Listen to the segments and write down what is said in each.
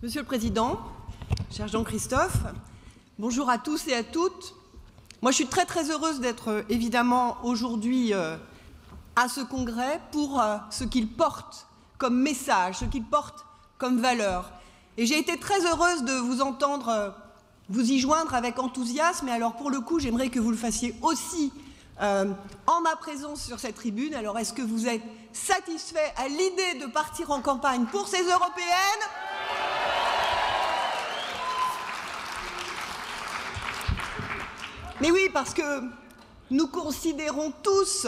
Monsieur le Président, cher Jean-Christophe, bonjour à tous et à toutes. Moi, je suis très heureuse d'être évidemment aujourd'hui à ce congrès pour ce qu'il porte comme message, ce qu'il porte comme valeur. Et j'ai été très heureuse de vous entendre vous y joindre avec enthousiasme. Et alors, pour le coup, j'aimerais que vous le fassiez aussi en ma présence sur cette tribune. Alors, est-ce que vous êtes satisfait à l'idée de partir en campagne pour ces européennes ? Mais oui, parce que nous considérons tous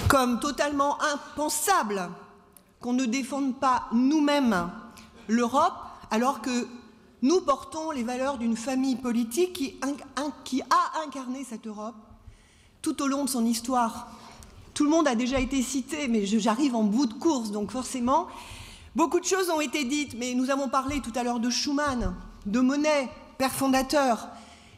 comme totalement impensable qu'on ne défende pas nous-mêmes l'Europe, alors que nous portons les valeurs d'une famille politique qui a incarné cette Europe tout au long de son histoire. Tout le monde a déjà été cité, mais j'arrive en bout de course, donc forcément, beaucoup de choses ont été dites, mais nous avons parlé tout à l'heure de Schuman, de Monnet, père fondateur,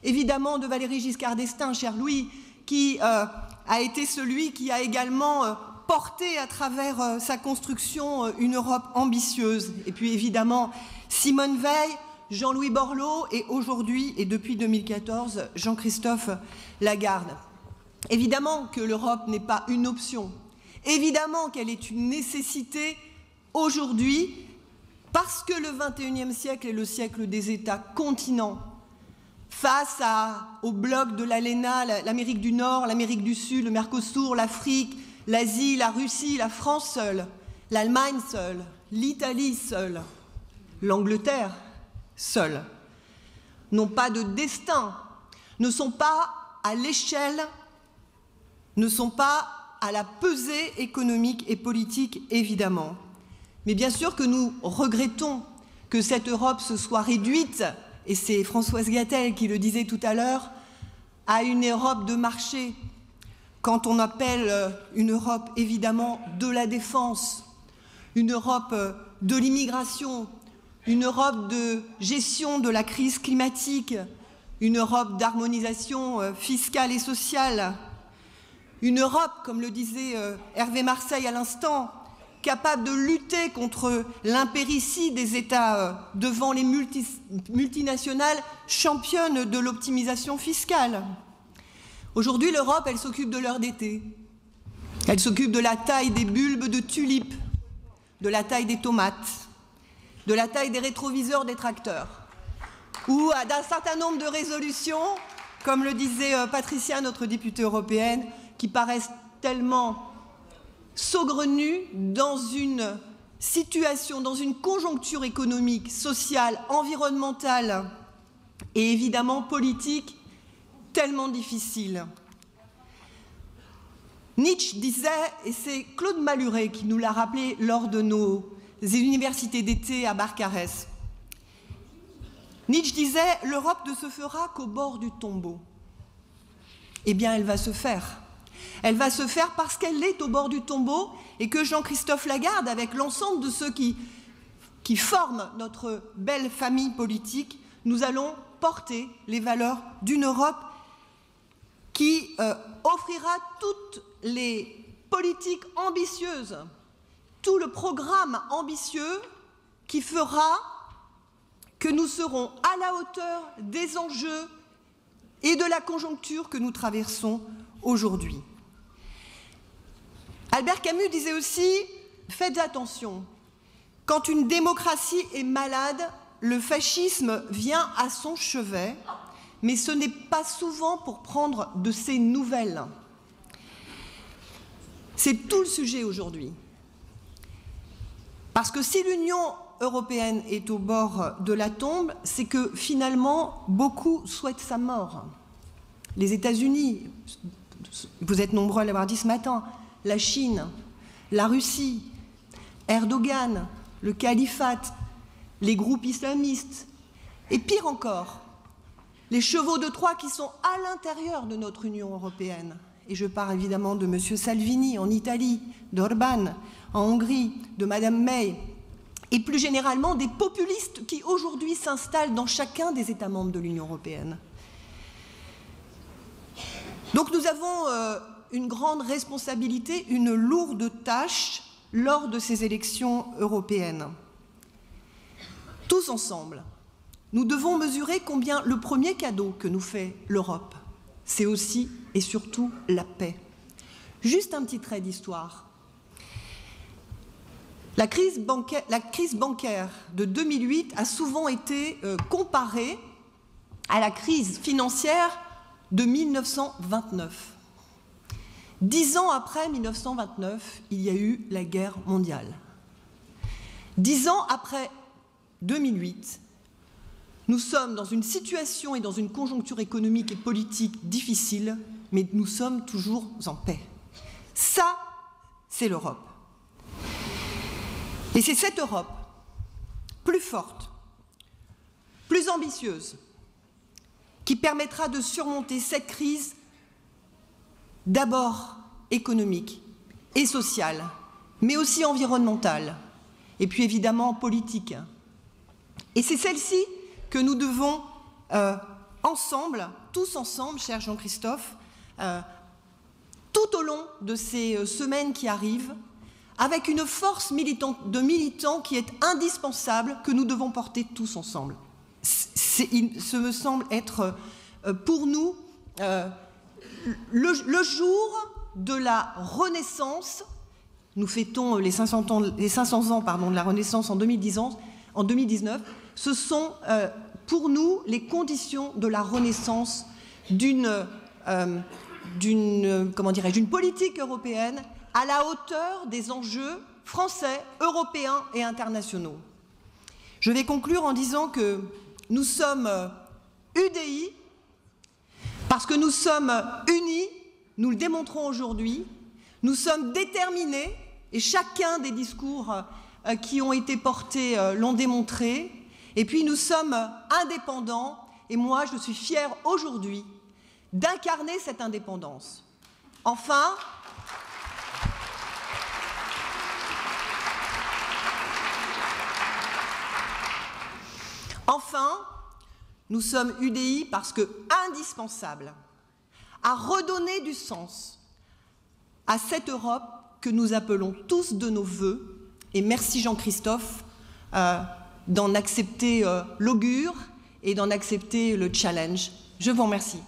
évidemment de Valéry Giscard d'Estaing, cher Louis, qui a été celui qui a également porté à travers sa construction une Europe ambitieuse. Et puis évidemment Simone Veil, Jean-Louis Borloo et aujourd'hui et depuis 2014 Jean-Christophe Lagarde. Évidemment que l'Europe n'est pas une option, évidemment qu'elle est une nécessité aujourd'hui parce que le XXIe siècle est le siècle des États-continents. Face au bloc de l'ALENA, l'Amérique du Nord, l'Amérique du Sud, le Mercosur, l'Afrique, l'Asie, la Russie, la France seule, l'Allemagne seule, l'Italie seule, l'Angleterre seule, n'ont pas de destin, ne sont pas à l'échelle, ne sont pas à la pesée économique et politique, évidemment. Mais bien sûr que nous regrettons que cette Europe se soit réduite, et c'est Françoise Gatel qui le disait tout à l'heure, à une Europe de marché, quand on appelle une Europe évidemment de la défense, une Europe de l'immigration, une Europe de gestion de la crise climatique, une Europe d'harmonisation fiscale et sociale, une Europe, comme le disait Hervé Marseille à l'instant, capable de lutter contre l'impéritie des États devant les multinationales championnes de l'optimisation fiscale. Aujourd'hui, l'Europe, elle s'occupe de l'heure d'été. Elle s'occupe de la taille des bulbes de tulipes, de la taille des tomates, de la taille des rétroviseurs des tracteurs, ou d'un certain nombre de résolutions, comme le disait Patricia, notre députée européenne, qui paraissent tellement saugrenues dans une situation, dans une conjoncture économique, sociale, environnementale et évidemment politique tellement difficile. Nietzsche disait, et c'est Claude Malhuret qui nous l'a rappelé lors de nos universités d'été à Barcarès, Nietzsche disait « L'Europe ne se fera qu'au bord du tombeau ». Eh bien, elle va se faire. Elle va se faire parce qu'elle est au bord du tombeau et que Jean-Christophe Lagarde, avec l'ensemble de ceux qui forment notre belle famille politique, nous allons porter les valeurs d'une Europe qui offrira toutes les politiques ambitieuses, tout le programme ambitieux qui fera que nous serons à la hauteur des enjeux et de la conjoncture que nous traversons aujourd'hui. Albert Camus disait aussi « Faites attention, quand une démocratie est malade, le fascisme vient à son chevet, mais ce n'est pas souvent pour prendre de ses nouvelles. » C'est tout le sujet aujourd'hui. Parce que si l'Union européenne est au bord de la tombe, c'est que finalement, beaucoup souhaitent sa mort. Les États-Unis, vous êtes nombreux à l'avoir dit ce matin, la Chine, la Russie, Erdogan, le califat, les groupes islamistes, et pire encore, les chevaux de Troie qui sont à l'intérieur de notre Union européenne. Et je parle évidemment de M. Salvini en Italie, d'Orban en Hongrie, de Mme May, et plus généralement des populistes qui aujourd'hui s'installent dans chacun des États membres de l'Union européenne. Donc nous avons une grande responsabilité, une lourde tâche lors de ces élections européennes. tous ensemble, nous devons mesurer combien le premier cadeau que nous fait l'Europe, c'est aussi et surtout la paix. Juste un petit trait d'histoire. La crise bancaire de 2008 a souvent été comparée à la crise financière de 1929. 10 ans après 1929, il y a eu la guerre mondiale. 10 ans après 2008, nous sommes dans une situation et dans une conjoncture économique et politique difficile, mais nous sommes toujours en paix. Ça, c'est l'Europe. Et c'est cette Europe, plus forte, plus ambitieuse, qui permettra de surmonter cette crise d'abord économique et sociale, mais aussi environnementale, et puis évidemment politique. Et c'est celle-ci que nous devons ensemble, tous ensemble, cher Jean-Christophe, tout au long de ces semaines qui arrivent, avec une force de militants qui est indispensable, que nous devons porter tous ensemble. Ce me semble être pour nous le jour de la Renaissance. Nous fêtons les 500 ans de la Renaissance en 2019. Ce sont pour nous les conditions de la renaissance d'une politique européenne à la hauteur des enjeux français, européens et internationaux. Je vais conclure en disant que nous sommes UDI parce que nous sommes unis, nous le démontrons aujourd'hui, nous sommes déterminés et chacun des discours qui ont été portés l'ont démontré, et puis nous sommes indépendants et moi je suis fière aujourd'hui d'incarner cette indépendance. Enfin, nous sommes UDI parce que indispensables à redonner du sens à cette Europe que nous appelons tous de nos vœux. Et merci Jean-Christophe d'en accepter l'augure et d'en accepter le challenge. Je vous remercie.